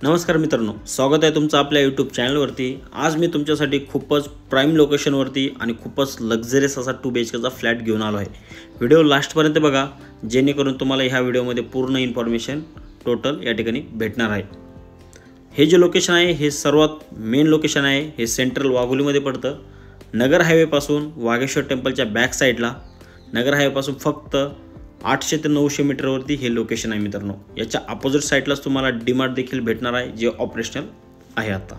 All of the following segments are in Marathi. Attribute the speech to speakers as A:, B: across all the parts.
A: नमस्कार मित्रांनो, स्वागत आहे तुमचं आपल्या यूट्यूब चॅनलवरती। आज मी तुमच्यासाठी खूपच प्राइम लोकेशनवरती आणि खूपच लक्झरियस असा 2 BHKचा फ्लॅट घेऊन आलो आहे। व्हिडिओ लास्टपर्यंत बघा, जेणेकरून तुम्हाला ह्या व्हिडिओमध्ये पूर्ण इन्फॉर्मेशन टोटल या ठिकाणी भेटणार आहे। हे जे लोकेशन आहे हे सर्वात मेन लोकेशन आहे। हे सेंट्रल वाघोलीमध्ये पडतं। नगर हायवेपासून वाघेश्वर टेम्पलच्या बॅक साईडला, नगर हायवेपासून फक्त 800 ते 900 मीटरवरती हे लोकेशन आहे मित्रांनो। याच्या अपोजिट साईडलाच तुम्हाला डीमार्ट देखील भेटणार आहे, जे ऑपरेशनल आहे आता।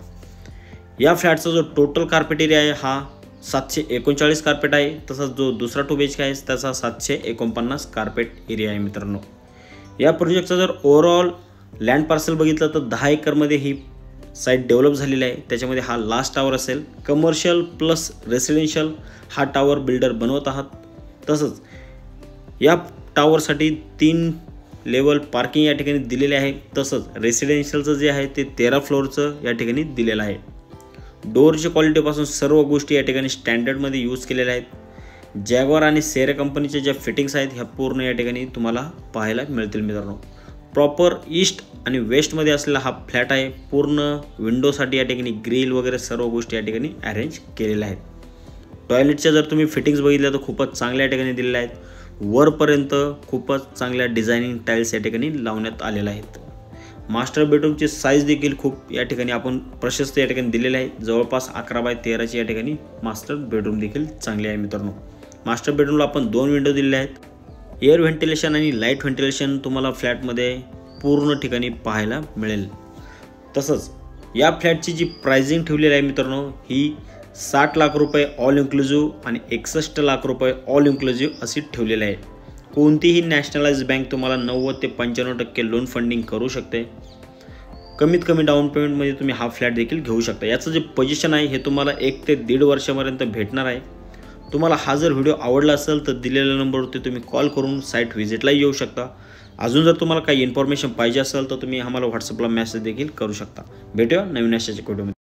A: या फ्लॅटचा जो टोटल कार्पेट एरिया आहे हा 739 कार्पेट आहे। तसंच जो दुसरा 2 BHK आहे त्याचा 749 कार्पेट एरिया आहे मित्रांनो। या प्रोजेक्टचा जर ओव्हरऑल लँड पार्सल बघितलं तर 10 एकरमध्ये ही साईट डेव्हलप झालेली आहे। त्याच्यामध्ये हा लास्ट टावर असेल। कमर्शियल प्लस रेसिडेन्शियल हा टावर बिल्डर बनवत आहात। तसंच या टावरसाठी 3 लेवल पार्किंग या ठिकाणी दिलेले आहे। तसंच रेसिडेन्शियलचं जे आहे ते 13 फ्लोअरचं या ठिकाणी दिलेलं आहे। डोअरची क्वालिटीपासून सर्व गोष्टी या ठिकाणी स्टँडर्डमध्ये यूज केलेल्या आहेत। जॅग्वार आणि सेरे कंपनीच्या ज्या फिटिंग्स आहेत ह्या पूर्ण या ठिकाणी तुम्हाला पाहायला मिळतील मित्रांनो। प्रॉपर ईस्ट आणि वेस्टमध्ये असलेला हा फ्लॅट आहे। पूर्ण विंडोसाठी या ठिकाणी ग्रिल वगैरे सर्व गोष्टी या ठिकाणी अरेंज केलेल्या आहेत। टॉयलेटच्या जर तुम्ही फिटिंग्स बघितल्या तर खूपच चांगल्या या ठिकाणी दिलेल्या आहेत। वरपर्यंत खूपच चांगल्या डिझायनिंग टाइल्स या ठिकाणी लावण्यात आलेल्या आहेत। मास्टर बेडरूमची साईज देखील खूप या ठिकाणी आपण प्रशस्त या ठिकाणी दिलेले आहे। जवळपास 11x13 या ठिकाणी मास्टर बेडरूम देखील चांगले आहे मित्रांनो। मास्टर बेडरूमला आपण 2 विंडो दिलेल्या आहेत। एअर व्हेंटिलेशन आणि लाईट व्हेंटिलेशन तुम्हाला फ्लॅटमध्ये पूर्ण ठिकाणी पाहायला मिळेल। तसंच या फ्लॅटची जी प्राइसिंग ठेवलेली आहे मित्रांनो ही 60 लाख रुपये ऑल इन्क्लुझिव्ह आणि 61 लाख रुपये ऑल इन्क्लुझिव्ह अशी ठेवलेली आहे। कोणतीही नॅशनलाइज बँक तुम्हाला 90 ते 95% लोन फंडिंग करू शकते। कमीत कमी डाऊन पेमेंटमध्ये तुम्ही हा फ्लॅट देखील घेऊ शकता। याचं जे पोझिशन आहे हे तुम्हाला 1 ते 1.5 वर्षापर्यंत भेटणार आहे। तुम्हाला हा जर व्हिडिओ आवडला असेल तर दिलेल्या नंबरवरती तुम्ही कॉल करून साईट व्हिजिटला येऊ शकता। अजून जर तुम्हाला काही इन्फॉर्मेशन पाहिजे असेल तर तुम्ही आम्हाला व्हॉट्सअपला मेसेज देखील करू शकता। भेटूया नवीन अशाच्या व्हिडिओमध्ये।